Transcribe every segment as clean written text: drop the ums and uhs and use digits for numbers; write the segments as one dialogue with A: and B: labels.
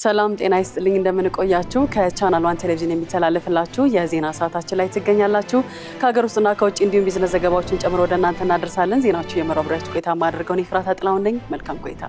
A: ሰላም ጤና ይስጥልኝ እንደምን ቆያችሁ ከቻናል 1 ቴሌቪዥን የሚተላለፍላችሁ የዜና ሰዓታችን ላይ ትገኛላችሁ ከሀገር ውስጥና ከውጭ እንዲሁም ቢዝነስ ዘገባዎችን ጨምሮ ወደ እናንተ እናደርሳለን ዜናዎቹ የመረብራችሁ ቆይታ ማድረገውን ይፍራት አጥላው ነኝ መልካም ቆይታ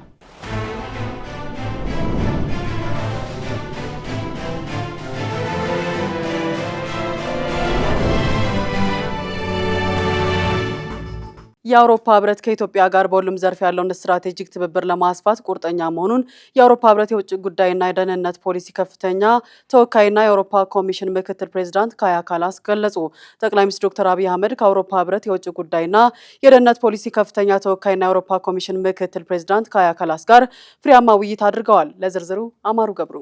A: የአውሮፓ ህብረት ከኢትዮጵያ ጋር በሁሉም ዘርፍ ያለውን ስትራቴጂክ ትብብር ለማስፋት ቁርጠኛ መሆኑን የአውሮፓ ህብረት የውጭ ጉዳይና የደህንነት ፖሊሲ ከፍተኛ ተወካይና የአውሮፓ ኮሚሽን ምክትል ፕሬዝዳንት ካያ ካላስ ገለጹ። ጠቅላይ ሚኒስትር ዶክተር አብይ አህመድ ከአውሮፓ ህብረት የውጭ ጉዳይና የደህንነት ፖሊሲ ከፍተኛ ተወካይና የአውሮፓ ኮሚሽን ምክትል ፕሬዝዳንት ካያ ካላስ ጋር ፍሬያማ ውይይት አድርገዋል። ለዝርዝሩ አማሩ ገብሩ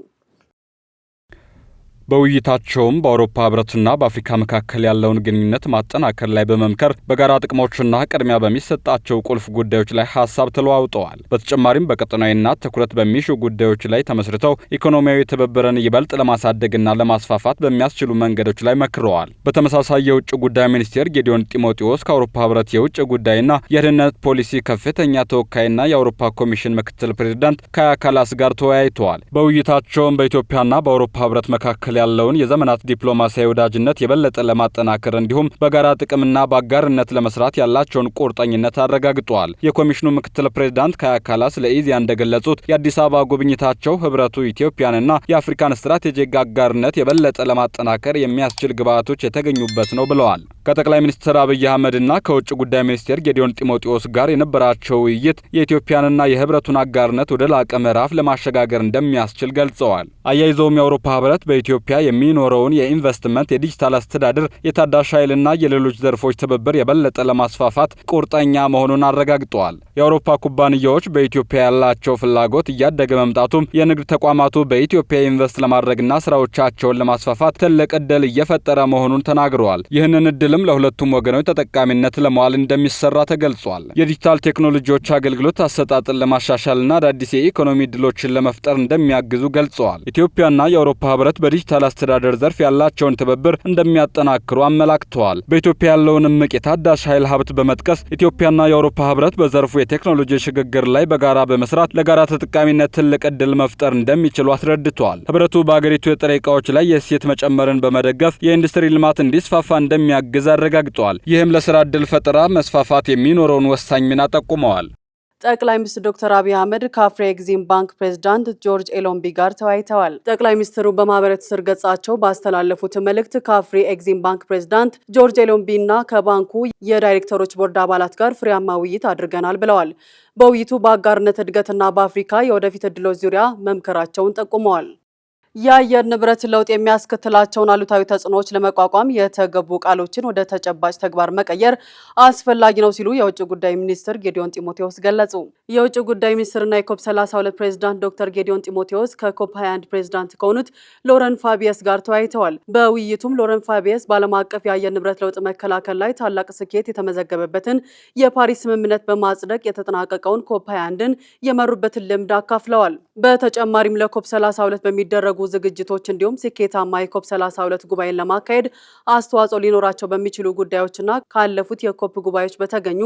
B: በውይይታቸውም በአውሮፓ ህብረትና በአፍሪካ መካከል ያለውን ግንኙነት ማጠናከር ላይ በመምከር በጋራ ጥቅሞችና ቅድሚያ በሚሰጣቸው ቁልፍ ጉዳዮች ላይ ሐሳብ ተለዋውጠዋል። በተጨማሪም በቀጠናዊና ትኩረት በሚሹ ጉዳዮች ላይ ተመስርተው ኢኮኖሚያዊ ትብብርን ይበልጥ ለማሳደግና ለማስፋፋት በሚያስችሉ መንገዶች ላይ መክረዋል። በተመሳሳይ የውጭ ጉዳይ ሚኒስቴር ጌዲዮን ጢሞቴዎስ ከአውሮፓ ህብረት የውጭ ጉዳይና የደህንነት ፖሊሲ ከፍተኛ ተወካይና የአውሮፓ ኮሚሽን ምክትል ፕሬዝዳንት ካያ ካላስ ጋር ተወያይተዋል። በውይይታቸውም በኢትዮጵያና በአውሮፓ ህብረት መካከል ያለውን የዘመናት ዲፕሎማሲያዊ ወዳጅነት የበለጠ ለማጠናከር እንዲሁም በጋራ ጥቅምና በአጋርነት ለመስራት ያላቸውን ቁርጠኝነት አረጋግጠዋል። የኮሚሽኑ ምክትል ፕሬዝዳንት ካያ ካላስ ለኢዜአ እንደገለጹት የአዲስ አበባ ጉብኝታቸው ህብረቱ ኢትዮጵያንና የአፍሪካን ስትራቴጂክ አጋርነት የበለጠ ለማጠናከር የሚያስችል ግብዓቶች የተገኙበት ነው ብለዋል። ከጠቅላይ ሚኒስትር አብይ አህመድና ከውጭ ጉዳይ ሚኒስቴር ጌዲዮን ጢሞቴዎስ ጋር የነበራቸው ውይይት የኢትዮጵያንና የህብረቱን አጋርነት ወደ ላቀ ምዕራፍ ለማሸጋገር እንደሚያስችል ገልጸዋል። አያይዘውም የአውሮፓ ህብረት በኢትዮጵያ የሚኖረውን የኢንቨስትመንት፣ የዲጂታል አስተዳደር፣ የታዳሽ ኃይልና የሌሎች ዘርፎች ትብብር የበለጠ ለማስፋፋት ቁርጠኛ መሆኑን አረጋግጠዋል። የአውሮፓ ኩባንያዎች በኢትዮጵያ ያላቸው ፍላጎት እያደገ መምጣቱም የንግድ ተቋማቱ በኢትዮጵያ ኢንቨስት ለማድረግና ስራዎቻቸውን ለማስፋፋት ትልቅ ዕድል እየፈጠረ መሆኑን ተናግረዋል። ይህንን ዕድልም ለሁለቱም ወገኖች ተጠቃሚነት ለመዋል እንደሚሰራ ተገልጿል። የዲጂታል ቴክኖሎጂዎች አገልግሎት አሰጣጥን ለማሻሻልና አዳዲስ የኢኮኖሚ ዕድሎችን ለመፍጠር እንደሚያግዙ ገልጸዋል። ኢትዮጵያና የአውሮፓ ህብረት በዲጂታል አስተዳደር ዘርፍ ያላቸውን ትብብር እንደሚያጠናክሩ አመላክተዋል። በኢትዮጵያ ያለውን እምቅ የታዳሽ ኃይል ሀብት በመጥቀስ ኢትዮጵያና የአውሮፓ ህብረት በዘርፉ የቴክኖሎጂ ሽግግር ላይ በጋራ በመስራት ለጋራ ተጠቃሚነት ትልቅ ዕድል መፍጠር እንደሚችሉ አስረድተዋል። ህብረቱ በአገሪቱ የጥሬ ዕቃዎች ላይ የእሴት መጨመርን በመደገፍ የኢንዱስትሪ ልማት እንዲስፋፋ እንደሚያግዝ አረጋግጠዋል። ይህም ለስራ ዕድል ፈጠራ መስፋፋት የሚኖረውን ወሳኝ ሚና ጠቁመዋል።
A: ጠቅላይ ሚኒስትር ዶክተር አብይ አህመድ ከአፍሪ ኤግዚም ባንክ ፕሬዝዳንት ጆርጅ ኤሎምቢ ጋር ተወያይተዋል። ጠቅላይ ሚኒስትሩ በማህበራዊ ትስስር ገጻቸው ባስተላለፉት መልእክት ከአፍሪ ኤግዚም ባንክ ፕሬዝዳንት ጆርጅ ኤሎምቢ እና ከባንኩ የዳይሬክተሮች ቦርድ አባላት ጋር ፍሬያማ ውይይት አድርገናል ብለዋል። በውይይቱ በአጋርነት እድገትና በአፍሪካ የወደፊት ዕድሎች ዙሪያ መምከራቸውን ጠቁመዋል። የአየር ንብረት ለውጥ የሚያስከትላቸውን አሉታዊ ተጽዕኖዎች ለመቋቋም የተገቡ ቃሎችን ወደ ተጨባጭ ተግባር መቀየር አስፈላጊ ነው ሲሉ የውጭ ጉዳይ ሚኒስትር ጌዲዮን ጢሞቴዎስ ገለጹ። የውጭ ጉዳይ ሚኒስትርና የኮፕ 32 ፕሬዝዳንት ዶክተር ጌዲዮን ጢሞቴዎስ ከኮፕ 21 ፕሬዝዳንት ከሆኑት ሎረን ፋቢየስ ጋር ተወያይተዋል። በውይይቱም ሎረን ፋቢየስ በዓለም አቀፍ የአየር ንብረት ለውጥ መከላከል ላይ ታላቅ ስኬት የተመዘገበበትን የፓሪስ ስምምነት በማጽደቅ የተጠናቀቀውን ኮፕ 21ን የመሩበትን ልምድ አካፍለዋል። በተጨማሪም ለኮፕ 32 በሚደረጉ ዝግጅቶች እንዲሁም ስኬታማ የኮፕ 32 ጉባኤን ለማካሄድ አስተዋጽኦ ሊኖራቸው በሚችሉ ጉዳዮችና ካለፉት የኮፕ ጉባኤዎች በተገኙ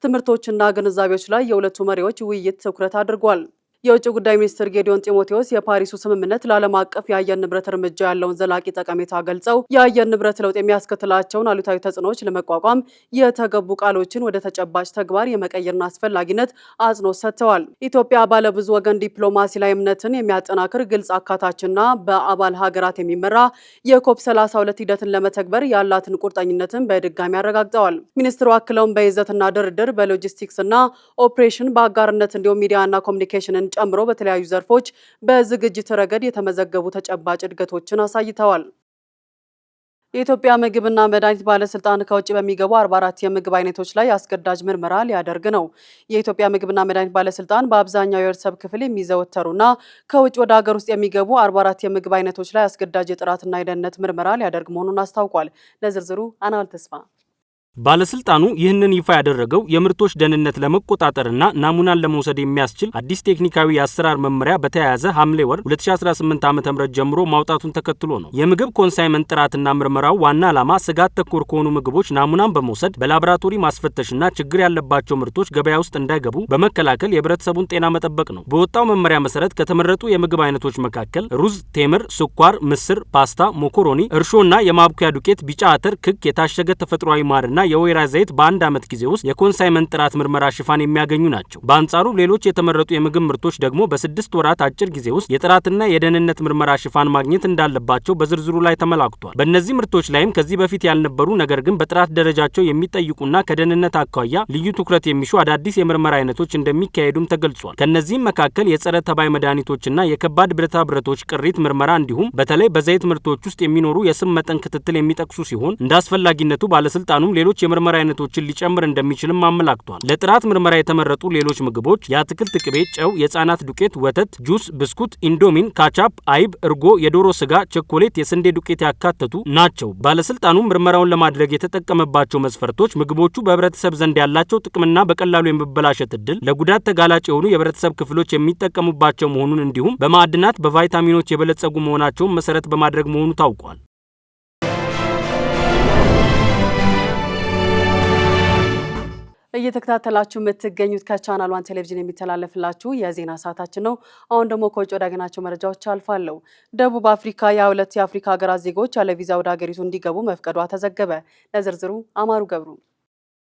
A: ትምህርቶችና ግንዛቤዎች ላይ የሁለቱ መሪዎች ውይይት ትኩረት አድርጓል። የውጭ ጉዳይ ሚኒስትር ጌዲዮን ጢሞቴዎስ የፓሪሱ ስምምነት ለዓለም አቀፍ የአየር ንብረት እርምጃ ያለውን ዘላቂ ጠቀሜታ ገልጸው የአየር ንብረት ለውጥ የሚያስከትላቸውን አሉታዊ ተጽዕኖዎች ለመቋቋም የተገቡ ቃሎችን ወደ ተጨባጭ ተግባር የመቀየርን አስፈላጊነት አጽንኦት ሰጥተዋል። ኢትዮጵያ ባለብዙ ወገን ዲፕሎማሲ ላይ እምነትን የሚያጠናክር ግልጽ፣ አካታችና በአባል ሀገራት የሚመራ የኮፕ 32 ሂደትን ለመተግበር ያላትን ቁርጠኝነትን በድጋሚ አረጋግጠዋል። ሚኒስትሩ አክለውም በይዘትና ድርድር፣ በሎጂስቲክስና ኦፕሬሽን፣ በአጋርነት እንዲሁም ሚዲያና ኮሚኒኬሽንን ጨምሮ በተለያዩ ዘርፎች በዝግጅት ረገድ የተመዘገቡ ተጨባጭ እድገቶችን አሳይተዋል። የኢትዮጵያ ምግብና መድኃኒት ባለስልጣን ከውጭ በሚገቡ 44 የምግብ አይነቶች ላይ አስገዳጅ ምርመራ ሊያደርግ ነው። የኢትዮጵያ ምግብና መድኃኒት ባለስልጣን በአብዛኛው የህብረተሰብ ክፍል የሚዘወተሩና ከውጭ ወደ ሀገር ውስጥ የሚገቡ 44 የምግብ አይነቶች ላይ አስገዳጅ የጥራትና የደህንነት ምርመራ ሊያደርግ መሆኑን አስታውቋል። ለዝርዝሩ አናል ተስፋ
C: ባለስልጣኑ ይህንን ይፋ ያደረገው የምርቶች ደህንነት ለመቆጣጠርና ናሙናን ለመውሰድ የሚያስችል አዲስ ቴክኒካዊ የአሰራር መመሪያ በተያያዘ ሐምሌ ወር 2018 ዓ.ም ጀምሮ ማውጣቱን ተከትሎ ነው። የምግብ ኮንሳይመንት ጥራትና ምርመራው ዋና ዓላማ ስጋት ተኮር ከሆኑ ምግቦች ናሙናን በመውሰድ በላቦራቶሪ ማስፈተሽና ችግር ያለባቸው ምርቶች ገበያ ውስጥ እንዳይገቡ በመከላከል የህብረተሰቡን ጤና መጠበቅ ነው። በወጣው መመሪያ መሰረት ከተመረጡ የምግብ አይነቶች መካከል ሩዝ፣ ቴምር፣ ስኳር፣ ምስር፣ ፓስታ፣ ሞኮሮኒ፣ እርሾና የማብኩያ ዱቄት፣ ቢጫ አተር፣ ክክ፣ የታሸገ ተፈጥሯዊ ማርና የወይራ ዘይት በአንድ ዓመት ጊዜ ውስጥ የኮንሳይመንት ጥራት ምርመራ ሽፋን የሚያገኙ ናቸው። በአንጻሩ ሌሎች የተመረጡ የምግብ ምርቶች ደግሞ በ6 ወራት አጭር ጊዜ ውስጥ የጥራትና የደህንነት ምርመራ ሽፋን ማግኘት እንዳለባቸው በዝርዝሩ ላይ ተመላክቷል። በእነዚህ ምርቶች ላይም ከዚህ በፊት ያልነበሩ ነገር ግን በጥራት ደረጃቸው የሚጠይቁና ከደህንነት አኳያ ልዩ ትኩረት የሚሹ አዳዲስ የምርመራ አይነቶች እንደሚካሄዱም ተገልጿል። ከነዚህም መካከል የጸረ ተባይ መድኃኒቶችና የከባድ ብረታ ብረቶች ቅሪት ምርመራ እንዲሁም በተለይ በዘይት ምርቶች ውስጥ የሚኖሩ የስብ መጠን ክትትል የሚጠቅሱ ሲሆን እንደ አስፈላጊነቱ ባለስልጣኑም ሌሎች የምርመራ አይነቶችን ሊጨምር እንደሚችልም አመላክቷል። ለጥራት ምርመራ የተመረጡ ሌሎች ምግቦች የአትክልት ቅቤ፣ ጨው፣ የህፃናት ዱቄት፣ ወተት፣ ጁስ፣ ብስኩት፣ ኢንዶሚን፣ ካቻፕ፣ አይብ፣ እርጎ፣ የዶሮ ስጋ፣ ቸኮሌት፣ የስንዴ ዱቄት ያካተቱ ናቸው። ባለስልጣኑ ምርመራውን ለማድረግ የተጠቀመባቸው መስፈርቶች ምግቦቹ በህብረተሰብ ዘንድ ያላቸው ጥቅምና በቀላሉ የመበላሸት እድል፣ ለጉዳት ተጋላጭ የሆኑ የህብረተሰብ ክፍሎች የሚጠቀሙባቸው መሆኑን እንዲሁም በማዕድናት በቫይታሚኖች የበለጸጉ መሆናቸውን መሰረት በማድረግ መሆኑ ታውቋል።
A: እየተከታተላችሁ የምትገኙት ከቻናል 1 ቴሌቪዥን የሚተላለፍላችሁ የዜና ሰዓታችን ነው። አሁን ደግሞ ከውጭ ወዳገናቸው መረጃዎች አልፋለሁ። ደቡብ አፍሪካ የ2 የአፍሪካ ሀገራት ዜጎች ያለ ቪዛ ወደ ሀገሪቱ እንዲገቡ መፍቀዷ ተዘገበ። ለዝርዝሩ አማሩ ገብሩ።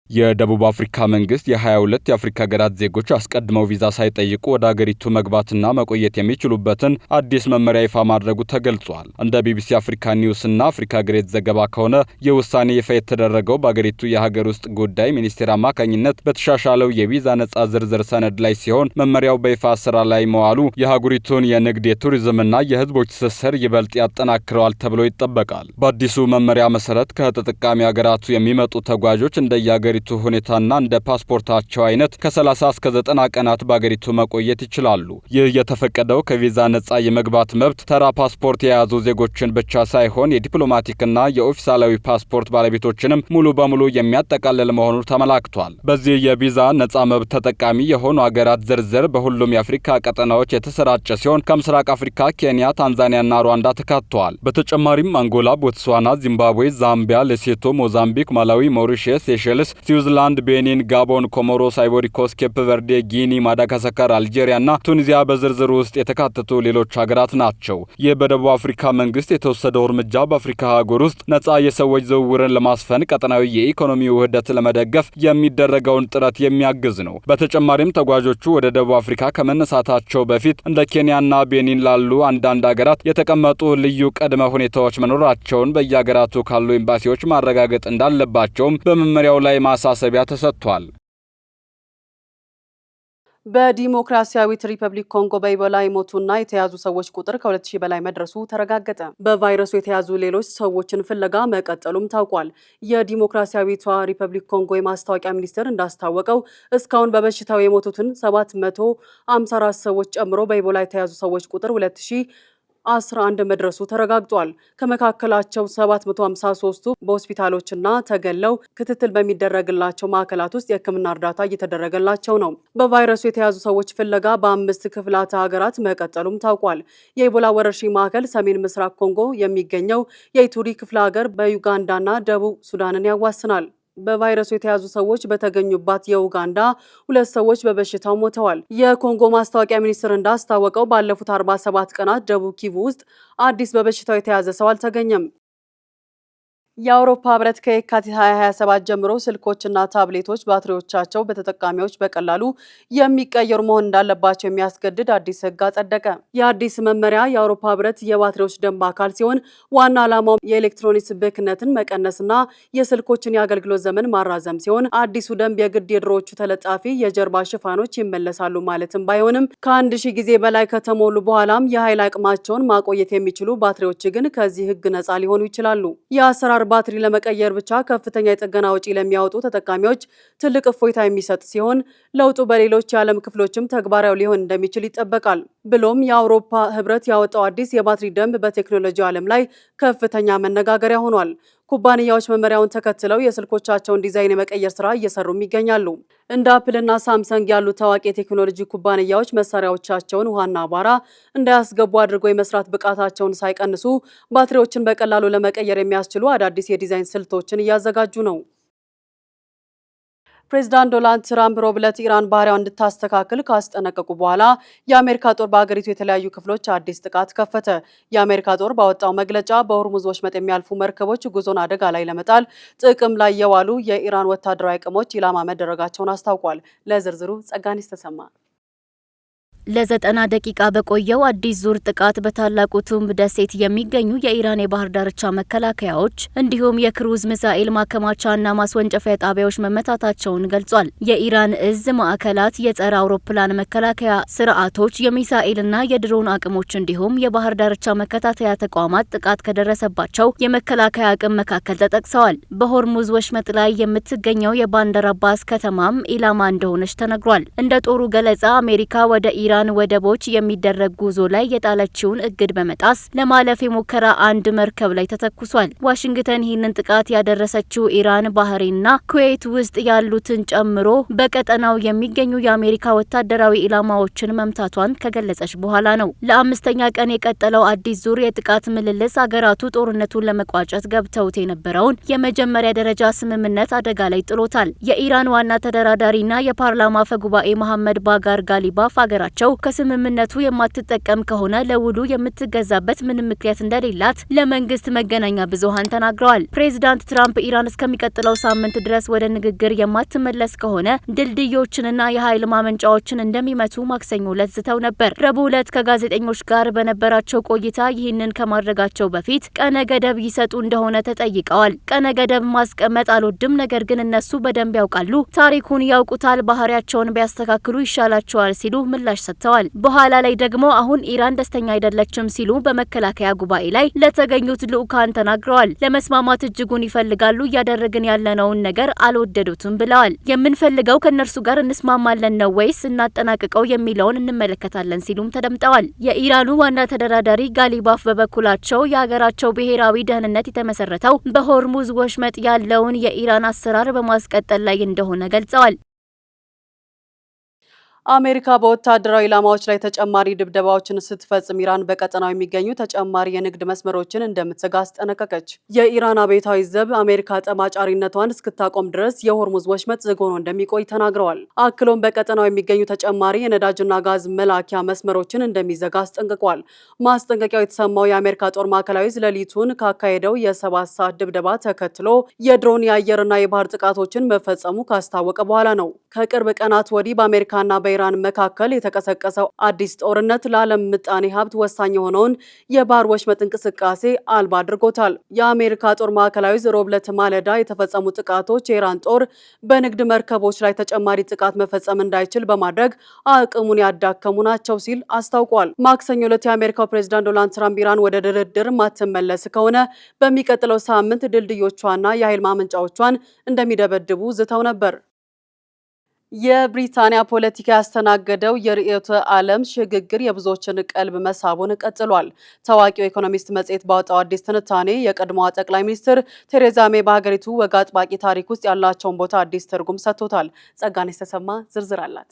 B: የደቡብ አፍሪካ መንግስት የ22 የአፍሪካ ሀገራት ዜጎች አስቀድመው ቪዛ ሳይጠይቁ ወደ ሀገሪቱ መግባትና መቆየት የሚችሉበትን አዲስ መመሪያ ይፋ ማድረጉ ተገልጿል። እንደ ቢቢሲ አፍሪካ ኒውስ እና አፍሪካ ግሬት ዘገባ ከሆነ ይህ ውሳኔ ይፋ የተደረገው በሀገሪቱ የሀገር ውስጥ ጉዳይ ሚኒስቴር አማካኝነት በተሻሻለው የቪዛ ነጻ ዝርዝር ሰነድ ላይ ሲሆን መመሪያው በይፋ ስራ ላይ መዋሉ የሀገሪቱን የንግድ የቱሪዝምና የህዝቦች ትስስር ይበልጥ ያጠናክረዋል ተብሎ ይጠበቃል። በአዲሱ መመሪያ መሰረት ከተጠቃሚ ሀገራቱ የሚመጡ ተጓዦች እንደየሀገሪቱ ሁኔታና እንደ ፓስፖርታቸው አይነት ከ30 እስከ 90 ቀናት በአገሪቱ መቆየት ይችላሉ። ይህ የተፈቀደው ከቪዛ ነጻ የመግባት መብት ተራ ፓስፖርት የያዙ ዜጎችን ብቻ ሳይሆን የዲፕሎማቲክና የኦፊሳላዊ ፓስፖርት ባለቤቶችንም ሙሉ በሙሉ የሚያጠቃልል መሆኑ ተመላክቷል። በዚህ የቪዛ ነጻ መብት ተጠቃሚ የሆኑ አገራት ዝርዝር በሁሉም የአፍሪካ ቀጠናዎች የተሰራጨ ሲሆን ከምስራቅ አፍሪካ ኬንያ፣ ታንዛኒያና ሩዋንዳ ተካተዋል። በተጨማሪም አንጎላ፣ ቦትስዋና፣ ዚምባብዌ፣ ዛምቢያ፣ ሌሴቶ፣ ሞዛምቢክ፣ ማላዊ፣ ሞሪሸስ፣ ሴሸልስ፣ ስዊዘርላንድ፣ ቤኒን፣ ጋቦን፣ ኮሞሮስ፣ አይቮሪ ኮስት፣ ኬፕ ቨርዴ፣ ጊኒ፣ ማዳጋስካር፣ አልጄሪያና ቱኒዚያ በዝርዝሩ ውስጥ የተካተቱ ሌሎች ሀገራት ናቸው። ይህ በደቡብ አፍሪካ መንግስት የተወሰደው እርምጃ በአፍሪካ አህጉር ውስጥ ነጻ የሰዎች ዝውውርን ለማስፈን ቀጠናዊ የኢኮኖሚ ውህደት ለመደገፍ የሚደረገውን ጥረት የሚያግዝ ነው። በተጨማሪም ተጓዦቹ ወደ ደቡብ አፍሪካ ከመነሳታቸው በፊት እንደ ኬንያና ቤኒን ላሉ አንዳንድ ሀገራት የተቀመጡ ልዩ ቅድመ ሁኔታዎች መኖራቸውን በየሀገራቱ ካሉ ኤምባሲዎች ማረጋገጥ እንዳለባቸውም በመመሪያው ላይ ማሳሰቢያ ተሰጥቷል።
A: በዲሞክራሲያዊት ሪፐብሊክ ኮንጎ በኢቦላ የሞቱና የተያዙ ሰዎች ቁጥር ከ2000 በላይ መድረሱ ተረጋገጠ። በቫይረሱ የተያዙ ሌሎች ሰዎችን ፍለጋ መቀጠሉም ታውቋል። የዲሞክራሲያዊቷ ሪፐብሊክ ኮንጎ የማስታወቂያ ሚኒስቴር እንዳስታወቀው እስካሁን በበሽታው የሞቱትን 754 ሰዎች ጨምሮ በኢቦላ የተያዙ ሰዎች ቁጥር 2011 መድረሱ ተረጋግጧል። ከመካከላቸው 753ቱ በሆስፒታሎችና ተገለው ክትትል በሚደረግላቸው ማዕከላት ውስጥ የሕክምና እርዳታ እየተደረገላቸው ነው። በቫይረሱ የተያዙ ሰዎች ፍለጋ በ5 ክፍላተ ሀገራት መቀጠሉም ታውቋል። የኢቦላ ወረርሽኝ ማዕከል ሰሜን ምስራቅ ኮንጎ የሚገኘው የኢቱሪ ክፍለ ሀገር በዩጋንዳና ደቡብ ሱዳንን ያዋስናል። በቫይረሱ የተያዙ ሰዎች በተገኙባት የኡጋንዳ 2 ሰዎች በበሽታው ሞተዋል። የኮንጎ ማስታወቂያ ሚኒስቴር እንዳስታወቀው ባለፉት 47 ቀናት ደቡብ ኪቩ ውስጥ አዲስ በበሽታው የተያዘ ሰው አልተገኘም። የአውሮፓ ህብረት ከየካቲት 2027 ጀምሮ ስልኮችና ታብሌቶች ባትሪዎቻቸው በተጠቃሚዎች በቀላሉ የሚቀየሩ መሆን እንዳለባቸው የሚያስገድድ አዲስ ህግ አጸደቀ። የአዲስ መመሪያ የአውሮፓ ህብረት የባትሪዎች ደንብ አካል ሲሆን ዋና ዓላማው የኤሌክትሮኒክስ ብክነትን መቀነስና የስልኮችን የአገልግሎት ዘመን ማራዘም ሲሆን አዲሱ ደንብ የግድ የድሮዎቹ ተለጣፊ የጀርባ ሽፋኖች ይመለሳሉ ማለትም ባይሆንም ከ1000 ጊዜ በላይ ከተሞሉ በኋላም የኃይል አቅማቸውን ማቆየት የሚችሉ ባትሪዎች ግን ከዚህ ህግ ነፃ ሊሆኑ ይችላሉ። የአሰራር ባትሪ ለመቀየር ብቻ ከፍተኛ የጥገና ወጪ ለሚያወጡ ተጠቃሚዎች ትልቅ እፎይታ የሚሰጥ ሲሆን ለውጡ በሌሎች የዓለም ክፍሎችም ተግባራዊ ሊሆን እንደሚችል ይጠበቃል። ብሎም የአውሮፓ ህብረት ያወጣው አዲስ የባትሪ ደንብ በቴክኖሎጂ ዓለም ላይ ከፍተኛ መነጋገሪያ ሆኗል። ኩባንያዎች መመሪያውን ተከትለው የስልኮቻቸውን ዲዛይን የመቀየር ስራ እየሰሩም ይገኛሉ። እንደ አፕልና ሳምሰንግ ያሉ ታዋቂ የቴክኖሎጂ ኩባንያዎች መሳሪያዎቻቸውን ውሃና አቧራ እንዳያስገቡ አድርጎ የመስራት ብቃታቸውን ሳይቀንሱ ባትሪዎችን በቀላሉ ለመቀየር የሚያስችሉ አዳዲስ የዲዛይን ስልቶችን እያዘጋጁ ነው። ፕሬዚዳንት ዶናልድ ትራምፕ ሮብ ዕለት ኢራን ባህሪያውን እንድታስተካክል ካስጠነቀቁ በኋላ የአሜሪካ ጦር በሀገሪቱ የተለያዩ ክፍሎች አዲስ ጥቃት ከፈተ። የአሜሪካ ጦር ባወጣው መግለጫ በሆርሙዝ ወሽመጥ የሚያልፉ መርከቦች ጉዞን አደጋ ላይ ለመጣል ጥቅም ላይ የዋሉ የኢራን ወታደራዊ አቅሞች ኢላማ መደረጋቸውን አስታውቋል። ለዝርዝሩ ጸጋኒስ ተሰማ።
D: ለ90 ደቂቃ በቆየው አዲስ ዙር ጥቃት በታላቁ ቱምብ ደሴት የሚገኙ የኢራን የባህር ዳርቻ መከላከያዎች እንዲሁም የክሩዝ ሚሳኤል ማከማቻና ማስወንጨፊያ ጣቢያዎች መመታታቸውን ገልጿል። የኢራን እዝ ማዕከላት፣ የጸረ አውሮፕላን መከላከያ ስርዓቶች፣ የሚሳኤልና የድሮን አቅሞች እንዲሁም የባህር ዳርቻ መከታተያ ተቋማት ጥቃት ከደረሰባቸው የመከላከያ አቅም መካከል ተጠቅሰዋል። በሆርሙዝ ወሽመጥ ላይ የምትገኘው የባንደር አባስ ከተማም ኢላማ እንደሆነች ተነግሯል። እንደ ጦሩ ገለጻ አሜሪካ ወደ ኢራን ወደቦች የሚደረግ ጉዞ ላይ የጣለችውን እግድ በመጣስ ለማለፍ የሞከረ አንድ መርከብ ላይ ተተኩሷል። ዋሽንግተን ይህንን ጥቃት ያደረሰችው ኢራን ባህሬንና ኩዌት ውስጥ ያሉትን ጨምሮ በቀጠናው የሚገኙ የአሜሪካ ወታደራዊ ኢላማዎችን መምታቷን ከገለጸች በኋላ ነው። ለአምስተኛ ቀን የቀጠለው አዲስ ዙር የጥቃት ምልልስ አገራቱ ጦርነቱን ለመቋጨት ገብተውት የነበረውን የመጀመሪያ ደረጃ ስምምነት አደጋ ላይ ጥሎታል። የኢራን ዋና ተደራዳሪና የፓርላማ አፈ ጉባኤ መሐመድ ባጋር ጋሊባፍ አገራቸው ከስምምነቱ የማትጠቀም ከሆነ ለውሉ የምትገዛበት ምንም ምክንያት እንደሌላት ለመንግስት መገናኛ ብዙሃን ተናግረዋል። ፕሬዚዳንት ትራምፕ ኢራን እስከሚቀጥለው ሳምንት ድረስ ወደ ንግግር የማትመለስ ከሆነ ድልድዮችንና የኃይል ማመንጫዎችን እንደሚመቱ ማክሰኞ ዕለት ዝተው ነበር። ረቡዕ ዕለት ከጋዜጠኞች ጋር በነበራቸው ቆይታ ይህንን ከማድረጋቸው በፊት ቀነ ገደብ ይሰጡ እንደሆነ ተጠይቀዋል። ቀነ ገደብ ማስቀመጥ አልወድም፣ ነገር ግን እነሱ በደንብ ያውቃሉ፣ ታሪኩን ያውቁታል፣ ባህሪያቸውን ቢያስተካክሉ ይሻላቸዋል ሲሉ ምላሽ ሰጥተዋል። በኋላ ላይ ደግሞ አሁን ኢራን ደስተኛ አይደለችም ሲሉ በመከላከያ ጉባኤ ላይ ለተገኙት ልኡካን ተናግረዋል። ለመስማማት እጅጉን ይፈልጋሉ፣ እያደረግን ያለነውን ነገር አልወደዱትም ብለዋል። የምንፈልገው ከነርሱ ጋር እንስማማለን ነው ወይስ እናጠናቅቀው የሚለውን እንመለከታለን ሲሉም ተደምጠዋል። የኢራኑ ዋና ተደራዳሪ ጋሊባፍ በበኩላቸው የሀገራቸው ብሔራዊ ደህንነት የተመሰረተው በሆርሙዝ ወሽመጥ ያለውን የኢራን አሰራር በማስቀጠል ላይ እንደሆነ ገልጸዋል።
A: አሜሪካ በወታደራዊ ኢላማዎች ላይ ተጨማሪ ድብደባዎችን ስትፈጽም ኢራን በቀጠናው የሚገኙ ተጨማሪ የንግድ መስመሮችን እንደምትዘጋ አስጠነቀቀች። የኢራን አብዮታዊ ዘብ አሜሪካ ጠማጫሪነቷን እስክታቆም ድረስ የሆርሙዝ ወሽመጥ ዝግ ሆኖ እንደሚቆይ ተናግረዋል። አክሎም በቀጠናው የሚገኙ ተጨማሪ የነዳጅና ጋዝ መላኪያ መስመሮችን እንደሚዘጋ አስጠንቅቋል። ማስጠንቀቂያው የተሰማው የአሜሪካ ጦር ማዕከላዊ ዕዝ ሌሊቱን ካካሄደው የ7 ሰዓት ድብደባ ተከትሎ የድሮን የአየርና የባህር ጥቃቶችን መፈጸሙ ካስታወቀ በኋላ ነው። ከቅርብ ቀናት ወዲህ በአሜሪካና በኢራን መካከል የተቀሰቀሰው አዲስ ጦርነት ለዓለም ምጣኔ ሀብት ወሳኝ የሆነውን የባህር ወሽመጥ እንቅስቃሴ አልባ አድርጎታል። የአሜሪካ ጦር ማዕከላዊ ዕዝ ሮብ ዕለት ማለዳ የተፈጸሙ ጥቃቶች የኢራን ጦር በንግድ መርከቦች ላይ ተጨማሪ ጥቃት መፈጸም እንዳይችል በማድረግ አቅሙን ያዳከሙ ናቸው ሲል አስታውቋል። ማክሰኞ ዕለት የአሜሪካው ፕሬዚዳንት ዶናልድ ትራምፕ ኢራን ወደ ድርድር ማትመለስ ከሆነ በሚቀጥለው ሳምንት ድልድዮቿና የኃይል ማመንጫዎቿን እንደሚደበድቡ ዝተው ነበር። የብሪታንያ ፖለቲካ ያስተናገደው የርዕዮተ ዓለም ሽግግር የብዙዎችን ቀልብ መሳቡን ቀጥሏል። ታዋቂው ኢኮኖሚስት መጽሔት ባወጣው አዲስ ትንታኔ የቀድሞዋ ጠቅላይ ሚኒስትር ቴሬዛ ሜይ በሀገሪቱ ወግ አጥባቂ ታሪክ ውስጥ ያላቸውን ቦታ አዲስ ትርጉም ሰጥቶታል። ጸጋኔ ተሰማ ዝርዝር አላት።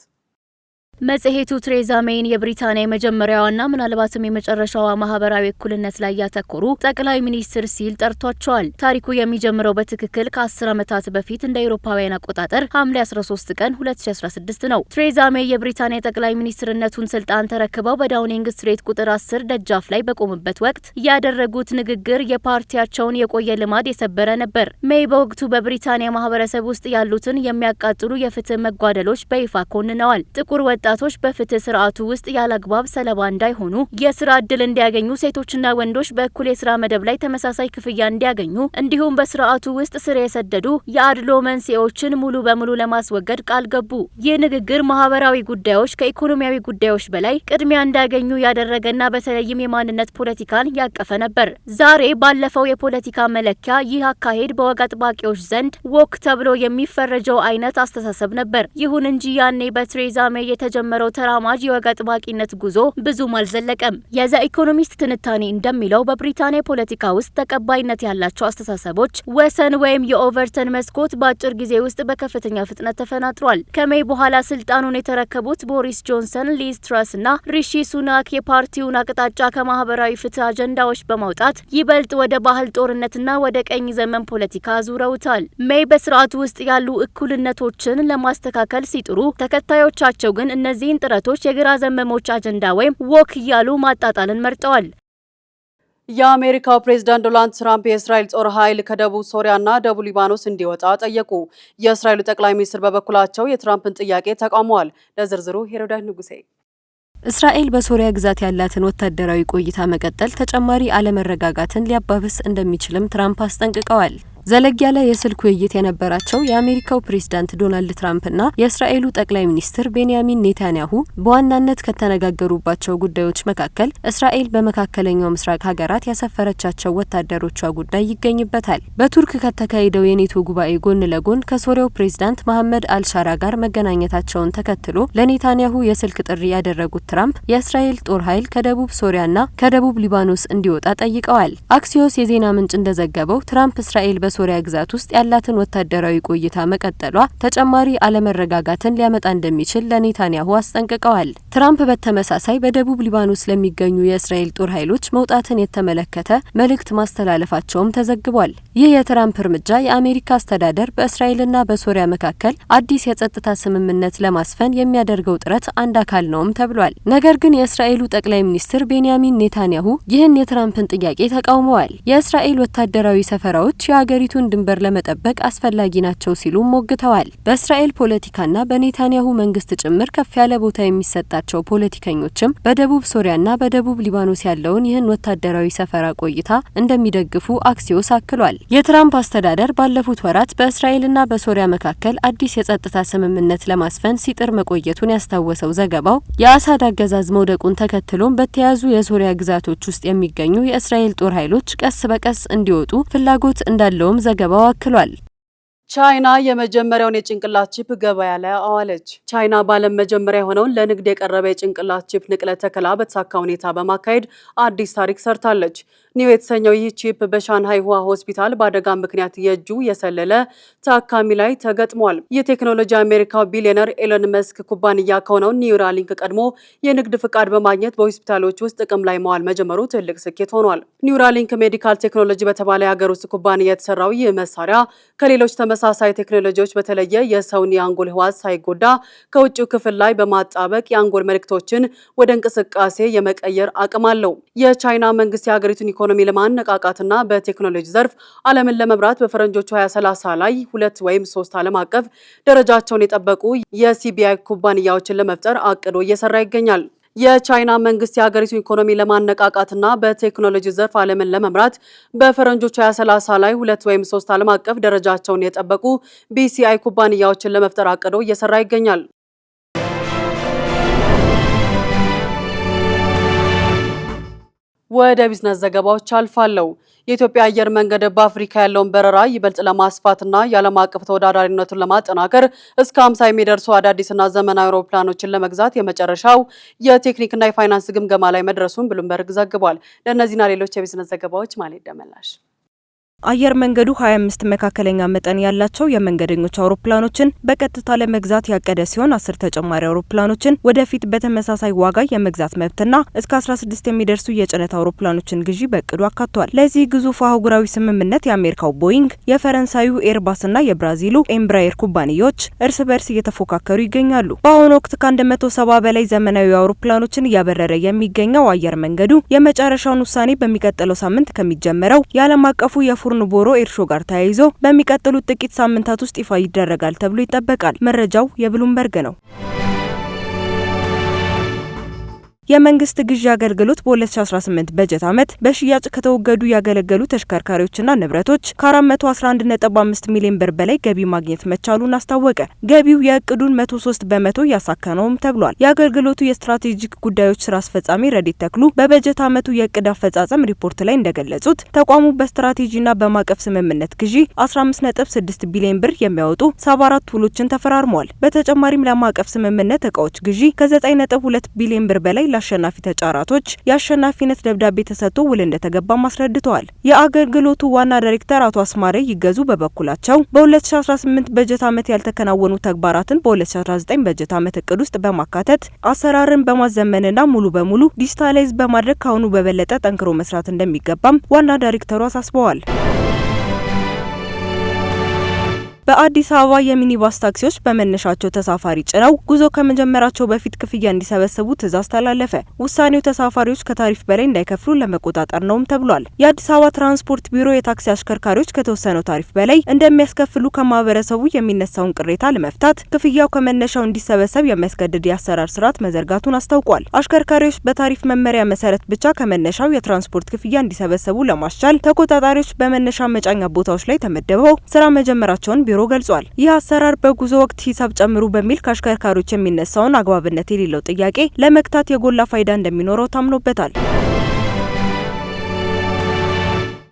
D: መጽሔቱ ቴሬዛ ሜይን የብሪታንያ የመጀመሪያዋና ምናልባትም የመጨረሻዋ ማህበራዊ እኩልነት ላይ ያተኮሩ ጠቅላይ ሚኒስትር ሲል ጠርቷቸዋል። ታሪኩ የሚጀምረው በትክክል ከ10 ዓመታት በፊት እንደ አውሮፓውያን አቆጣጠር ሐምሌ 13 ቀን 2016 ነው። ቴሬዛ ሜይ የብሪታንያ ጠቅላይ ሚኒስትርነቱን ስልጣን ተረክበው በዳውኒንግ ስትሬት ቁጥር 10 ደጃፍ ላይ በቆሙበት ወቅት ያደረጉት ንግግር የፓርቲያቸውን የቆየ ልማድ የሰበረ ነበር። ሜይ በወቅቱ በብሪታንያ ማህበረሰብ ውስጥ ያሉትን የሚያቃጥሉ የፍትህ መጓደሎች በይፋ ኮንነዋል። ጥቁር ወጣት ወጣቶች በፍትህ ስርዓቱ ውስጥ ያላግባብ ሰለባ እንዳይሆኑ፣ የስራ እድል እንዲያገኙ፣ ሴቶችና ወንዶች በእኩል የስራ መደብ ላይ ተመሳሳይ ክፍያ እንዲያገኙ እንዲሁም በስርዓቱ ውስጥ ስር የሰደዱ የአድሎ መንስኤዎችን ሙሉ በሙሉ ለማስወገድ ቃል ገቡ። ይህ ንግግር ማህበራዊ ጉዳዮች ከኢኮኖሚያዊ ጉዳዮች በላይ ቅድሚያ እንዳገኙ ያደረገና በተለይም የማንነት ፖለቲካን ያቀፈ ነበር። ዛሬ ባለፈው የፖለቲካ መለኪያ ይህ አካሄድ በወግ አጥባቂዎች ዘንድ ወክ ተብሎ የሚፈረጀው አይነት አስተሳሰብ ነበር። ይሁን እንጂ ያኔ በቴሬዛ ሜይ የተጀመረው ተራማጅ የወግ አጥባቂነት ጉዞ ብዙም አልዘለቀም። የዘ ኢኮኖሚስት ትንታኔ እንደሚለው በብሪታንያ ፖለቲካ ውስጥ ተቀባይነት ያላቸው አስተሳሰቦች ወሰን ወይም የኦቨርተን መስኮት በአጭር ጊዜ ውስጥ በከፍተኛ ፍጥነት ተፈናጥሯል። ከሜይ በኋላ ስልጣኑን የተረከቡት ቦሪስ ጆንሰን፣ ሊዝ ትራስ እና ሪሺ ሱናክ የፓርቲውን አቅጣጫ ከማህበራዊ ፍትህ አጀንዳዎች በማውጣት ይበልጥ ወደ ባህል ጦርነትና ወደ ቀኝ ዘመን ፖለቲካ አዙረውታል። ሜይ በስርዓቱ ውስጥ ያሉ እኩልነቶችን ለማስተካከል ሲጥሩ፣ ተከታዮቻቸው ግን እነዚህን ጥረቶች የግራ ዘመሞች አጀንዳ ወይም ወክ እያሉ ማጣጣልን መርጠዋል።
A: የአሜሪካው ፕሬዝዳንት ዶናልድ ትራምፕ የእስራኤል ጦር ኃይል ከደቡብ ሶሪያና ደቡብ ሊባኖስ እንዲወጣ ጠየቁ። የእስራኤሉ ጠቅላይ ሚኒስትር በበኩላቸው የትራምፕን ጥያቄ ተቃውመዋል። ለዝርዝሩ ሄሮዳት ንጉሴ።
E: እስራኤል በሶሪያ ግዛት ያላትን ወታደራዊ ቆይታ መቀጠል ተጨማሪ አለመረጋጋትን ሊያባብስ እንደሚችልም ትራምፕ አስጠንቅቀዋል። ዘለግ ያለ የስልክ ውይይት የነበራቸው የአሜሪካው ፕሬዝዳንት ዶናልድ ትራምፕና የእስራኤሉ ጠቅላይ ሚኒስትር ቤንያሚን ኔታንያሁ በዋናነት ከተነጋገሩባቸው ጉዳዮች መካከል እስራኤል በመካከለኛው ምስራቅ ሀገራት ያሰፈረቻቸው ወታደሮቿ ጉዳይ ይገኝበታል። በቱርክ ከተካሄደው የኔቶ ጉባኤ ጎን ለጎን ከሶሪያው ፕሬዝዳንት መሐመድ አልሻራ ጋር መገናኘታቸውን ተከትሎ ለኔታንያሁ የስልክ ጥሪ ያደረጉት ትራምፕ የእስራኤል ጦር ኃይል ከደቡብ ሶሪያና ከደቡብ ሊባኖስ እንዲወጣ ጠይቀዋል። አክሲዮስ የዜና ምንጭ እንደዘገበው ትራምፕ እስራኤል በሶሪያ ግዛት ውስጥ ያላትን ወታደራዊ ቆይታ መቀጠሏ ተጨማሪ አለመረጋጋትን ሊያመጣ እንደሚችል ለኔታንያሁ አስጠንቅቀዋል። ትራምፕ በተመሳሳይ በደቡብ ሊባኖስ ለሚገኙ የእስራኤል ጦር ኃይሎች መውጣትን የተመለከተ መልእክት ማስተላለፋቸውም ተዘግቧል። ይህ የትራምፕ እርምጃ የአሜሪካ አስተዳደር በእስራኤልና በሶሪያ መካከል አዲስ የጸጥታ ስምምነት ለማስፈን የሚያደርገው ጥረት አንድ አካል ነውም ተብሏል። ነገር ግን የእስራኤሉ ጠቅላይ ሚኒስትር ቤንያሚን ኔታንያሁ ይህን የትራምፕን ጥያቄ ተቃውመዋል። የእስራኤል ወታደራዊ ሰፈራዎች የሀገሪቱን ድንበር ለመጠበቅ አስፈላጊ ናቸው ሲሉ ሞግተዋል። በእስራኤል ፖለቲካና በኔታንያሁ መንግስት ጭምር ከፍ ያለ ቦታ የሚሰጣቸው ፖለቲከኞችም በደቡብ ሶሪያና በደቡብ ሊባኖስ ያለውን ይህን ወታደራዊ ሰፈራ ቆይታ እንደሚደግፉ አክሲዮስ አክሏል። የትራምፕ አስተዳደር ባለፉት ወራት በእስራኤልና በሶሪያ መካከል አዲስ የጸጥታ ስምምነት ለማስፈን ሲጥር መቆየቱን ያስታወሰው ዘገባው የአሳድ አገዛዝ መውደቁን ተከትሎም በተያዙ የሶሪያ ግዛቶች ውስጥ የሚገኙ የእስራኤል ጦር ኃይሎች ቀስ በቀስ እንዲወጡ ፍላጎት እንዳለውም ዘገባው አክሏል።
A: ቻይና የመጀመሪያውን የጭንቅላት ቺፕ ገበያ ላይ አዋለች። ቻይና በዓለም መጀመሪያ የሆነውን ለንግድ የቀረበ የጭንቅላት ቺፕ ንቅለ ተከላ በተሳካ ሁኔታ በማካሄድ አዲስ ታሪክ ሰርታለች። ኒው የተሰኘው ይህ ቺፕ በሻንሃይ ሁዋ ሆስፒታል በአደጋ ምክንያት የእጁ የሰለለ ታካሚ ላይ ተገጥሟል። ይህ ቴክኖሎጂ አሜሪካው ቢሊዮነር ኤሎን መስክ ኩባንያ ከሆነው ኒውራሊንክ ቀድሞ የንግድ ፍቃድ በማግኘት በሆስፒታሎች ውስጥ ጥቅም ላይ መዋል መጀመሩ ትልቅ ስኬት ሆኗል። ኒውራሊንክ ሜዲካል ቴክኖሎጂ በተባለ የሀገር ውስጥ ኩባንያ የተሰራው ይህ መሳሪያ ከሌሎች ተመሳሳይ ቴክኖሎጂዎች በተለየ የሰውን የአንጎል ህዋስ ሳይጎዳ ከውጭው ክፍል ላይ በማጣበቅ የአንጎል መልእክቶችን ወደ እንቅስቃሴ የመቀየር አቅም አለው። የቻይና መንግስት የሀገሪቱን ኢኮኖሚ ለማነቃቃትና በቴክኖሎጂ ዘርፍ ዓለምን ለመምራት በፈረንጆቹ 2030 ላይ 2 ወይም 3 ዓለም አቀፍ ደረጃቸውን የጠበቁ የሲቢአይ ኩባንያዎችን ለመፍጠር አቅዶ እየሰራ ይገኛል። የቻይና መንግስት የሀገሪቱን ኢኮኖሚ ለማነቃቃትና በቴክኖሎጂ ዘርፍ ዓለምን ለመምራት በፈረንጆቹ 2030 ላይ 2 ወይም 3 ዓለም አቀፍ ደረጃቸውን የጠበቁ ቢሲአይ ኩባንያዎችን ለመፍጠር አቅዶ እየሰራ ይገኛል። ወደ ቢዝነስ ዘገባዎች አልፋለሁ። የኢትዮጵያ አየር መንገድ በአፍሪካ ያለውን በረራ ይበልጥ ለማስፋትና የዓለም አቀፍ ተወዳዳሪነቱን ለማጠናከር እስከ 50 የሚደርሱ አዳዲስና ዘመናዊ አውሮፕላኖችን ለመግዛት የመጨረሻው የቴክኒክና የፋይናንስ ግምገማ ላይ መድረሱን ብሉምበርግ ዘግቧል። ለእነዚህና ሌሎች የቢዝነስ ዘገባዎች ማለት ደመላሽ።
F: አየር መንገዱ 25 መካከለኛ መጠን ያላቸው የመንገደኞች አውሮፕላኖችን በቀጥታ ለመግዛት ያቀደ ሲሆን 10 ተጨማሪ አውሮፕላኖችን ወደፊት በተመሳሳይ ዋጋ የመግዛት መብትና እስከ 16 የሚደርሱ የጭነት አውሮፕላኖችን ግዢ በእቅዱ አካቷል። ለዚህ ግዙፍ አህጉራዊ ስምምነት የአሜሪካው ቦይንግ፣ የፈረንሳዩ ኤርባስና የብራዚሉ ኤምብራየር ኩባንያዎች እርስ በርስ እየተፎካከሩ ይገኛሉ። በአሁኑ ወቅት ከ170 በላይ ዘመናዊ አውሮፕላኖችን እያበረረ የሚገኘው አየር መንገዱ የመጨረሻውን ውሳኔ በሚቀጥለው ሳምንት ከሚጀመረው የዓለም አቀፉ ቡርኖቦሮ ኤርሾ ጋር ተያይዞ በሚቀጥሉት ጥቂት ሳምንታት ውስጥ ይፋ ይደረጋል ተብሎ ይጠበቃል። መረጃው የብሉምበርግ ነው። የመንግስት ግዢ አገልግሎት በ2018 በጀት ዓመት በሽያጭ ከተወገዱ ያገለገሉ ተሽከርካሪዎችና ንብረቶች ከ411.5 ሚሊዮን ብር በላይ ገቢ ማግኘት መቻሉን አስታወቀ። ገቢው የእቅዱን 103 በመቶ ያሳካነውም ተብሏል። የአገልግሎቱ የስትራቴጂክ ጉዳዮች ስራ አስፈጻሚ ረዲት ተክሉ በበጀት ዓመቱ የእቅድ አፈጻጸም ሪፖርት ላይ እንደገለጹት ተቋሙ በስትራቴጂና በማቀፍ ስምምነት ግዢ 15.6 ቢሊዮን ብር የሚያወጡ 74 ውሎችን ተፈራርሟል። በተጨማሪም ለማቀፍ ስምምነት እቃዎች ግዢ ከ9.2 ቢሊዮን ብር በላይ ለአሸናፊ ተጫራቶች የአሸናፊነት ደብዳቤ ተሰጥቶ ውል እንደተገባም አስረድተዋል። የአገልግሎቱ ዋና ዳይሬክተር አቶ አስማረ ይገዙ በበኩላቸው በ2018 በጀት ዓመት ያልተከናወኑ ተግባራትን በ2019 በጀት ዓመት እቅድ ውስጥ በማካተት አሰራርን በማዘመንና ሙሉ በሙሉ ዲጂታላይዝ በማድረግ ካሁኑ በበለጠ ጠንክሮ መስራት እንደሚገባም ዋና ዳይሬክተሩ አሳስበዋል። በአዲስ አበባ የሚኒባስ ታክሲዎች በመነሻቸው ተሳፋሪ ጭነው ጉዞ ከመጀመራቸው በፊት ክፍያ እንዲሰበስቡ ትዕዛዝ ተላለፈ። ውሳኔው ተሳፋሪዎች ከታሪፍ በላይ እንዳይከፍሉ ለመቆጣጠር ነውም ተብሏል። የአዲስ አበባ ትራንስፖርት ቢሮ የታክሲ አሽከርካሪዎች ከተወሰነው ታሪፍ በላይ እንደሚያስከፍሉ ከማህበረሰቡ የሚነሳውን ቅሬታ ለመፍታት ክፍያው ከመነሻው እንዲሰበሰብ የሚያስገድድ የአሰራር ስርዓት መዘርጋቱን አስታውቋል። አሽከርካሪዎች በታሪፍ መመሪያ መሰረት ብቻ ከመነሻው የትራንስፖርት ክፍያ እንዲሰበስቡ ለማስቻል ተቆጣጣሪዎች በመነሻ መጫኛ ቦታዎች ላይ ተመድበው ስራ መጀመራቸውን ቢሮ ገልጿል። ይህ አሰራር በጉዞ ወቅት ሂሳብ ጨምሩ በሚል ከአሽከርካሪዎች የሚነሳውን አግባብነት የሌለው ጥያቄ ለመግታት የጎላ ፋይዳ እንደሚኖረው ታምኖበታል።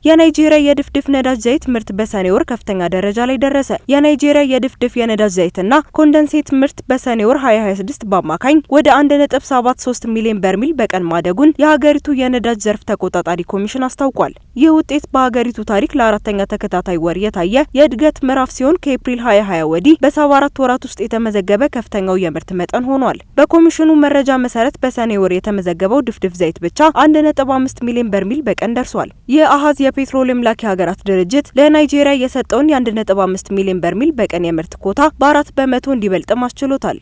F: የናይጄሪያ የድፍድፍ ነዳጅ ዘይት ምርት በሰኔ ወር ከፍተኛ ደረጃ ላይ ደረሰ። የናይጄሪያ የድፍድፍ የነዳጅ ዘይትና ኮንደንሴት ምርት በሰኔ ወር 2026 በአማካኝ ወደ 1.73 ሚሊዮን በርሜል በቀን ማደጉን የሀገሪቱ የነዳጅ ዘርፍ ተቆጣጣሪ ኮሚሽን አስታውቋል። ይህ ውጤት በሀገሪቱ ታሪክ ለአራተኛ ተከታታይ ወር የታየ የእድገት ምዕራፍ ሲሆን ከኤፕሪል 2020 ወዲህ በ74 ወራት ውስጥ የተመዘገበ ከፍተኛው የምርት መጠን ሆኗል። በኮሚሽኑ መረጃ መሰረት በሰኔ ወር የተመዘገበው ድፍድፍ ዘይት ብቻ 1.5 ሚሊዮን በርሜል በቀን ደርሷል። ይህ አሃዝ የፔትሮሊየም ላኪ ሀገራት ድርጅት ለናይጄሪያ የሰጠውን የ1.5 ሚሊዮን በርሜል በቀን የምርት ኮታ በ4 በመቶ እንዲበልጥም አስችሎታል።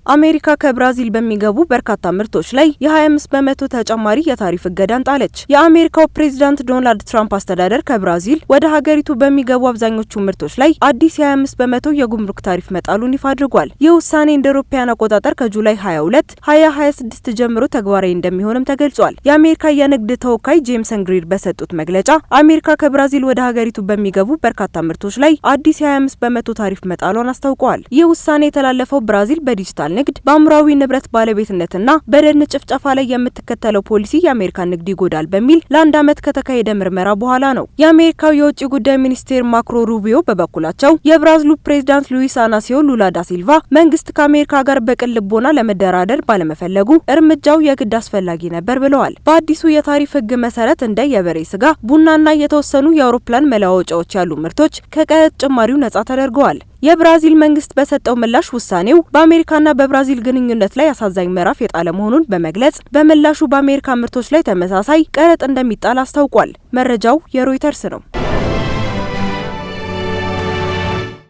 F: አሜሪካ ከብራዚል በሚገቡ በርካታ ምርቶች ላይ የ25 በመቶ ተጨማሪ የታሪፍ እገዳን ጣለች። የአሜሪካው ፕሬዝዳንት ዶናልድ ትራምፕ አስተዳደር ከብራዚል ወደ ሀገሪቱ በሚገቡ አብዛኞቹ ምርቶች ላይ አዲስ የ25 በመቶ የጉምሩክ ታሪፍ መጣሉን ይፋ አድርጓል። ይህ ውሳኔ እንደ አውሮፓውያን አቆጣጠር ከጁላይ 22 2026 ጀምሮ ተግባራዊ እንደሚሆንም ተገልጿል። የአሜሪካ የንግድ ተወካይ ጄምሰን ግሪር በሰጡት መግለጫ አሜሪካ ከብራዚል ወደ ሀገሪቱ በሚገቡ በርካታ ምርቶች ላይ አዲስ የ25 በመቶ ታሪፍ መጣሏን አስታውቀዋል። ይህ ውሳኔ የተላለፈው ብራዚል በዲጂታል ንግድ በአእምሯዊ ንብረት ባለቤትነትና በደን ጭፍጨፋ ላይ የምትከተለው ፖሊሲ የአሜሪካን ንግድ ይጎዳል በሚል ለአንድ ዓመት ከተካሄደ ምርመራ በኋላ ነው። የአሜሪካው የውጭ ጉዳይ ሚኒስቴር ማርኮ ሩቢዮ በበኩላቸው የብራዚሉ ፕሬዝዳንት ሉዊስ አናሲዮ ሉላ ዳ ሲልቫ መንግስት ከአሜሪካ ጋር በቅን ልቦና ለመደራደር ባለመፈለጉ እርምጃው የግድ አስፈላጊ ነበር ብለዋል። በአዲሱ የታሪፍ ሕግ መሰረት እንደ የበሬ ስጋ፣ ቡናና የተወሰኑ የአውሮፕላን መለዋወጫዎች ያሉ ምርቶች ከቀረጥ ጭማሪው ነጻ ተደርገዋል። የብራዚል መንግስት በሰጠው ምላሽ ውሳኔው በአሜሪካና በብራዚል ግንኙነት ላይ አሳዛኝ ምዕራፍ የጣለ መሆኑን በመግለጽ በምላሹ በአሜሪካ ምርቶች ላይ ተመሳሳይ ቀረጥ እንደሚጣል አስታውቋል። መረጃው የሮይተርስ ነው።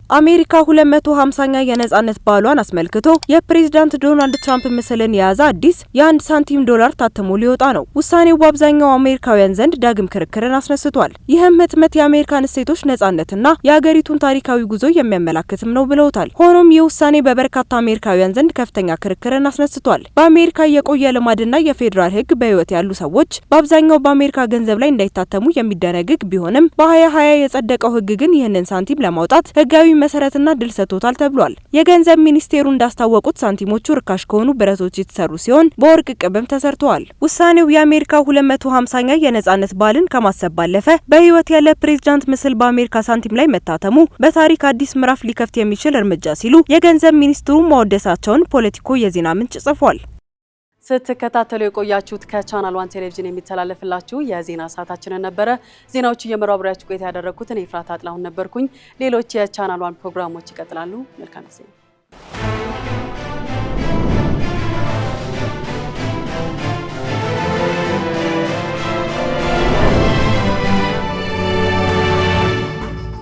F: አሜሪካ 250ኛ የነጻነት በዓሏን አስመልክቶ የፕሬዝዳንት ዶናልድ ትራምፕ ምስልን የያዘ አዲስ የ1 ሳንቲም ዶላር ታትሞ ሊወጣ ነው። ውሳኔው በአብዛኛው አሜሪካውያን ዘንድ ዳግም ክርክርን አስነስቷል። ይህም ህትመት የአሜሪካን እሴቶች ነጻነትና የሀገሪቱን ታሪካዊ ጉዞ የሚያመላክትም ነው ብለውታል። ሆኖም ይህ ውሳኔ በበርካታ አሜሪካውያን ዘንድ ከፍተኛ ክርክርን አስነስቷል። በአሜሪካ የቆየ ልማድና የፌዴራል ህግ በህይወት ያሉ ሰዎች በአብዛኛው በአሜሪካ ገንዘብ ላይ እንዳይታተሙ የሚደነግግ ቢሆንም በ2020 የጸደቀው ህግ ግን ይህንን ሳንቲም ለማውጣት ህጋዊ መሰረትና ድል ሰጥቶታል ተብሏል። የገንዘብ ሚኒስቴሩ እንዳስታወቁት ሳንቲሞቹ ርካሽ ከሆኑ ብረቶች የተሰሩ ሲሆን በወርቅ ቅብም ተሰርተዋል። ውሳኔው የአሜሪካ 250ኛ የነጻነት በዓልን ከማሰብ ባለፈ በህይወት ያለ ፕሬዝዳንት ምስል በአሜሪካ ሳንቲም ላይ መታተሙ በታሪክ አዲስ ምዕራፍ ሊከፍት የሚችል እርምጃ ሲሉ የገንዘብ ሚኒስትሩ ማወደሳቸውን ፖለቲኮ የዜና ምንጭ ጽፏል።
A: ስትከታተሉ የቆያችሁት ከቻናል ዋን ቴሌቪዥን የሚተላለፍላችሁ የዜና ሰዓታችንን ነበረ። ዜናዎቹ እየመራው አብሬያችሁ ቆይታ ያደረኩት እኔ ፍራታ አጥላሁን ነበርኩኝ። ሌሎች የቻናል ዋን ፕሮግራሞች ይቀጥላሉ። መልካም ጊዜ።